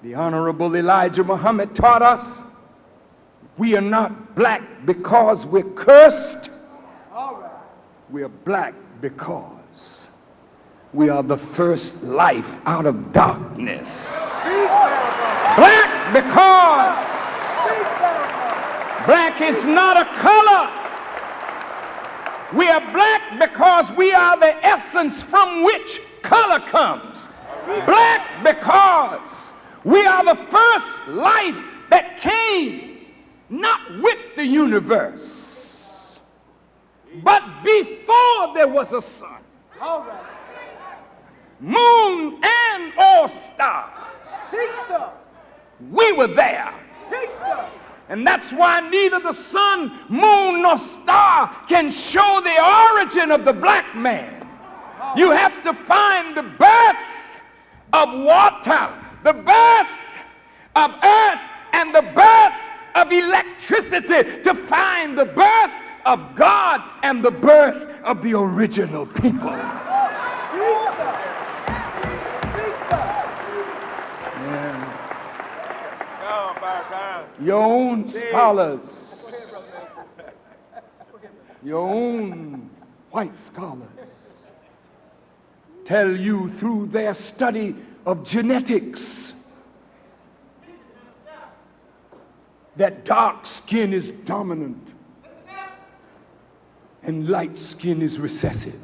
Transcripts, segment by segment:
The Honorable Elijah Muhammad taught us we are not black because we're cursed. We are black because we are the first life out of darkness. Black because black is not a color. We are black because we are the essence from which color comes. Black because we are the first life that came not with the universe, but before there was a sun, moon, and or star. We were there. And that's why neither the sun, moon, nor star can show the origin of the black man. You have to find the birth of water, the birth of earth, and the birth of electricity to find the birth of God and the birth of the original people. Your own scholars, your own white scholars tell you through their study of genetics that dark skin is dominant and light skin is recessive.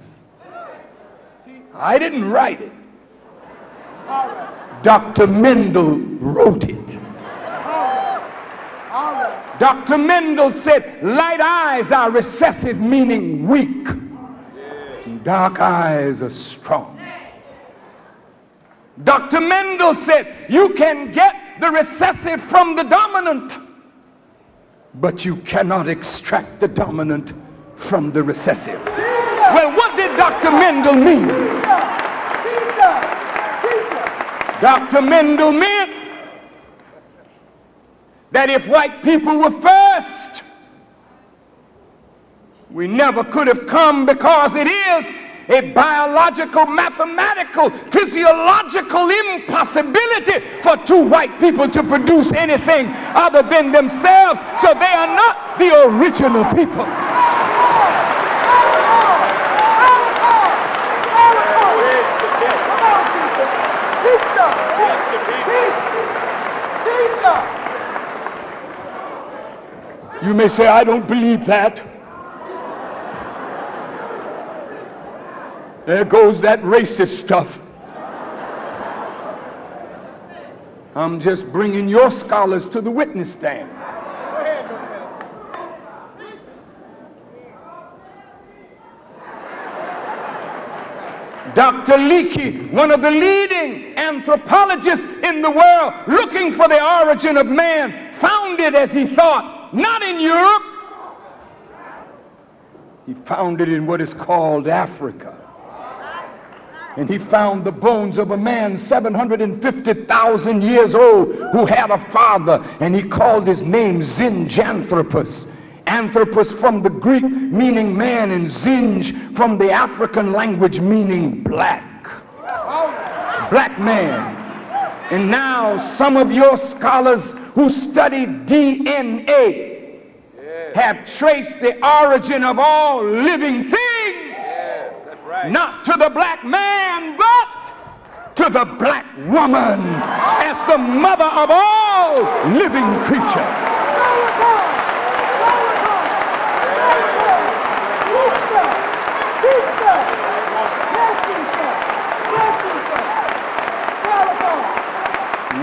I didn't write it. Dr. Mendel wrote it. Dr. Mendel said light eyes are recessive, meaning weak. And dark eyes are strong. Dr. Mendel said you can get the recessive from the dominant, but you cannot extract the dominant from the recessive. Well, what did Dr. Mendel mean? Dr. Mendel meant that if white people were first, we never could have come, because it is a biological, mathematical, physiological impossibility for two white people to produce anything other than themselves. So they are not the original people. You may say, I don't believe that. There goes that racist stuff. I'm just bringing your scholars to the witness stand. Dr. Leakey, one of the leading anthropologists in the world, looking for the origin of man, found it, as he thought, not in Europe. He found it in what is called Africa. And he found the bones of a man 750,000 years old who had a father, and he called his name Zinjanthropus. Anthropus from the Greek meaning man, and Zinj from the African language meaning black. Black man. And now some of your scholars who study DNA have traced the origin of all living things, not to the black man, but to the black woman as the mother of all living creatures.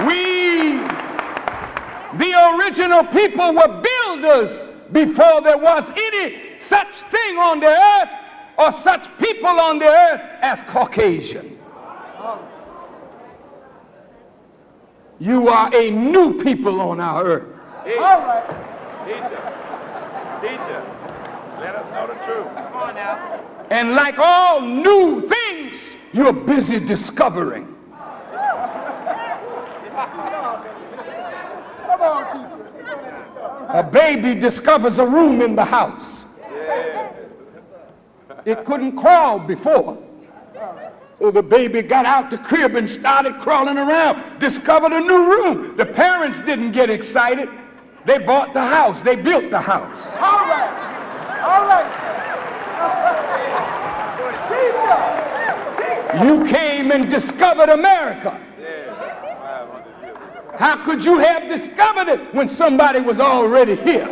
We, the original people, were builders before there was any such thing on the earth or such people on the earth as Caucasian. You are a new people on our earth. All right. Teacher, let us know the truth. Come on now. And like all new things, you're busy discovering. A baby discovers a room in the house. It couldn't crawl before. Oh, the baby got out the crib and started crawling around, discovered a new room. The parents didn't get excited. They bought the house. They built the house. All right. All right. Teacher. You came and discovered America. How could you have discovered it when somebody was already here?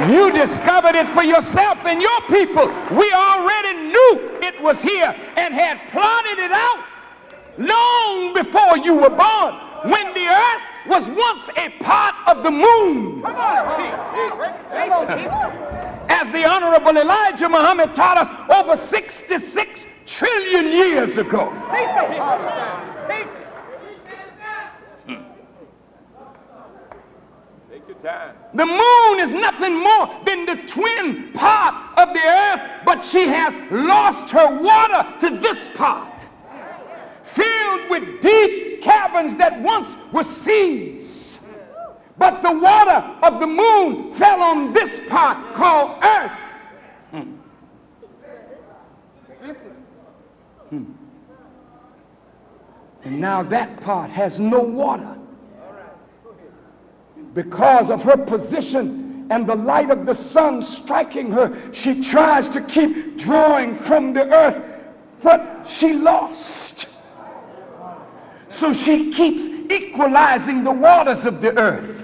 You discovered it for yourself and your people. We already knew it was here and had plotted it out long before you were born, when the earth was once a part of the moon. As the Honorable Elijah Muhammad taught us over 66 trillion years ago. Take your time. The moon is nothing more than the twin part of the earth, but she has lost her water to this part, filled with deep caverns that once were seas. But the water of the moon fell on this part called earth. And now that part has no water. Because of her position and the light of the sun striking her, she tries to keep drawing from the earth what she lost. So she keeps equalizing the waters of the earth,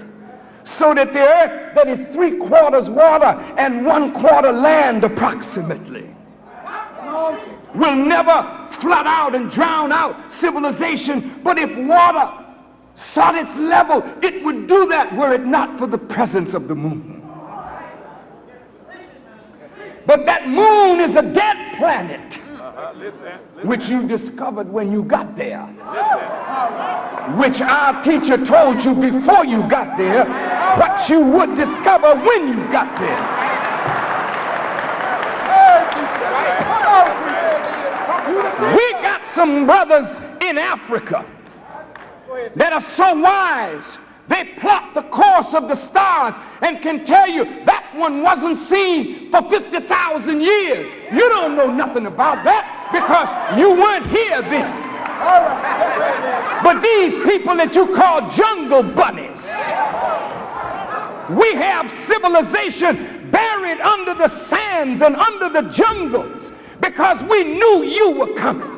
so that the earth that is 3/4 water and 1/4 land approximately will never flood out and drown out civilization. But if water sought its level, it would do that were it not for the presence of the moon. But that moon is a dead planet, which you discovered when you got there, which our teacher told you before you got there, what you would discover when you got there. We got some brothers in Africa that are so wise, they plot the course of the stars and can tell you that one wasn't seen for 50,000 years. You don't know nothing about that because you weren't here then. But these people that you call jungle bunnies, we have civilization buried under the sands and under the jungles because we knew you were coming.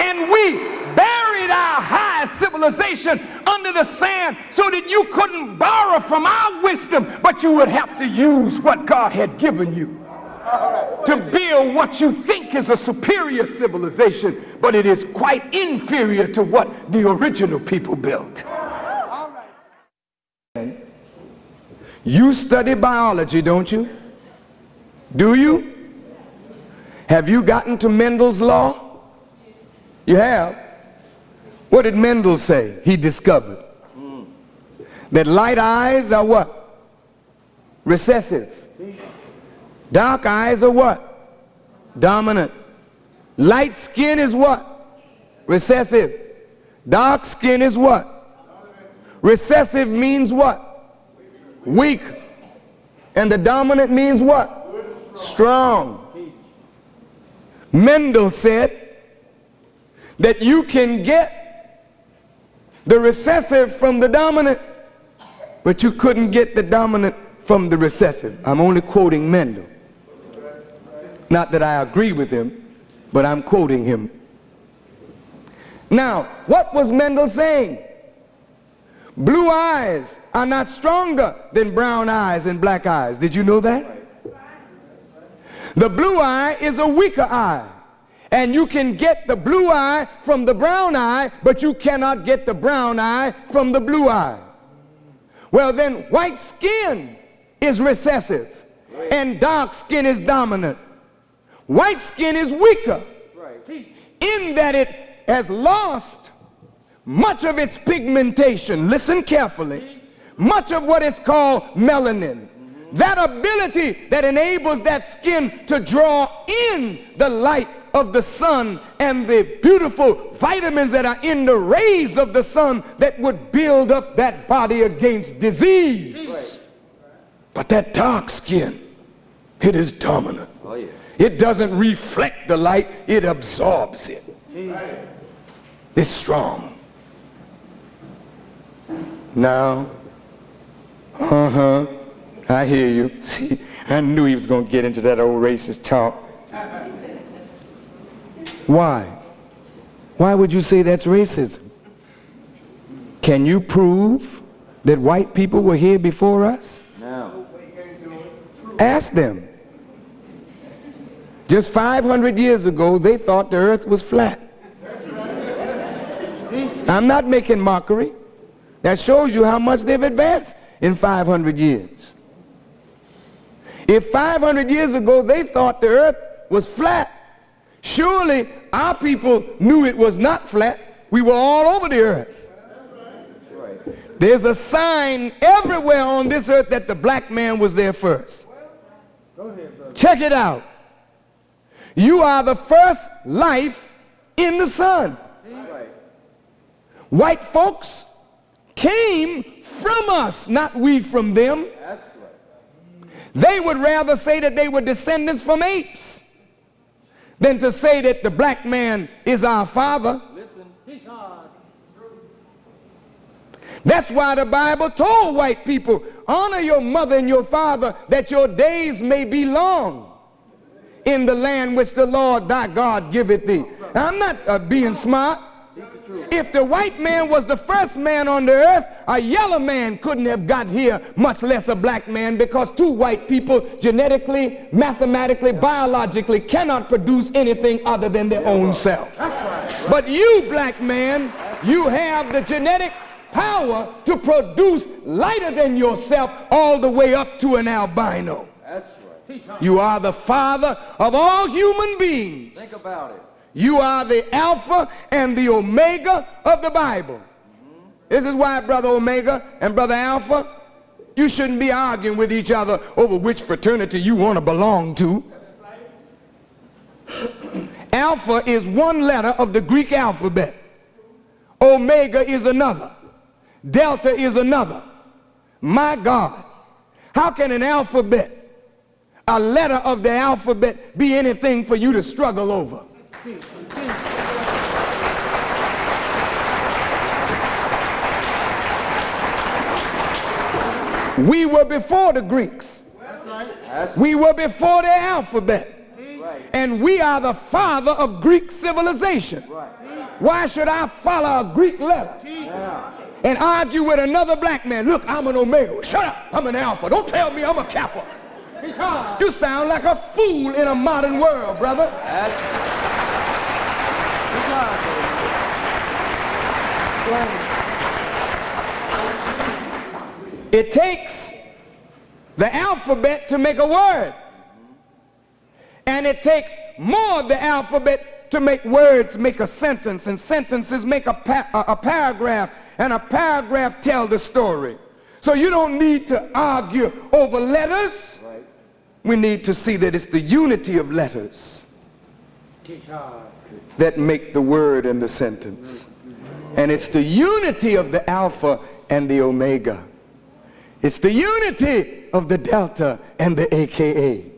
And we buried our high civilization under the sand so that you couldn't borrow from our wisdom, but you would have to use what God had given you to build what you think is a superior civilization, but it is quite inferior to what the original people built. You study biology, don't you? Do you? Have you gotten to Mendel's law? You have? What did Mendel say? He discovered that light eyes are what? Recessive. Dark eyes are what? Dominant. Light skin is what? Recessive. Dark skin is what? Recessive means what? Weak. And the dominant means what? Strong. Mendel said that you can get the recessive from the dominant, but you couldn't get the dominant from the recessive. I'm only quoting Mendel. Not that I agree with him, but I'm quoting him. Now, what was Mendel saying? Blue eyes are not stronger than brown eyes and black eyes. Did you know that? The blue eye is a weaker eye. And you can get the blue eye from the brown eye, but you cannot get the brown eye from the blue eye. Well, then white skin is recessive and dark skin is dominant. White skin is weaker in that it has lost much of its pigmentation. Listen carefully. Much of what is called melanin. That ability that enables that skin to draw in the light of the sun and the beautiful vitamins that are in the rays of the sun that would build up that body against disease. But that dark skin, it is dominant. Oh, yeah. It doesn't reflect the light, it absorbs it. It's strong. Now, I hear you. See, I knew he was going to get into that old racist talk. Why? Why would you say that's racism? Can you prove that white people were here before us? No. Ask them. Just 500 years ago, they thought the earth was flat. I'm not making mockery. That shows you how much they've advanced in 500 years. If 500 years ago they thought the earth was flat, surely our people knew it was not flat. We were all over the earth. There's a sign everywhere on this earth that the black man was there first. Check it out. You are the first life in the sun. White folks came from us, not we from them. They would rather say that they were descendants from apes than to say that the black man is our father. That's why the Bible told white people, honor your mother and your father, that your days may be long in the land which the Lord thy God giveth thee. Now, I'm not being smart. If the white man was the first man on the earth, a yellow man couldn't have got here, much less a black man, because two white people genetically, mathematically, biologically cannot produce anything other than their own self. But you, black man, you have the genetic power to produce lighter than yourself all the way up to an albino. That's right. You are the father of all human beings. Think about it. You are the Alpha and the Omega of the Bible. This is why, Brother Omega and Brother Alpha, you shouldn't be arguing with each other over which fraternity you want to belong to. Alpha is one letter of the Greek alphabet. Omega is another. Delta is another. My God, how can an alphabet, a letter of the alphabet, be anything for you to struggle over? We were before the Greeks. We were before their alphabet. And we are the father of Greek civilization. Why should I follow a Greek letter and argue with another black man? Look, I'm an Omega. Shut up, I'm an Alpha. Don't tell me I'm a Kappa. You sound like a fool in a modern world, brother. It takes the alphabet to make a word. And it takes more of the alphabet to make words make a sentence, and sentences make a paragraph, and a paragraph tell the story. So you don't need to argue over letters. Right. We need to see that it's the unity of letters that make the word and the sentence. And it's the unity of the Alpha and the Omega. It's the unity of the Delta and the AKA.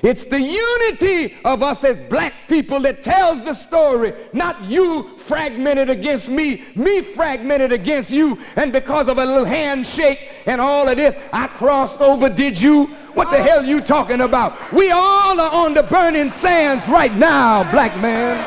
It's the unity of us as black people that tells the story, not you fragmented against me, me fragmented against you, and because of a little handshake and all of this, I crossed over, did you? What the hell are you talking about? We all are on the burning sands right now, black man.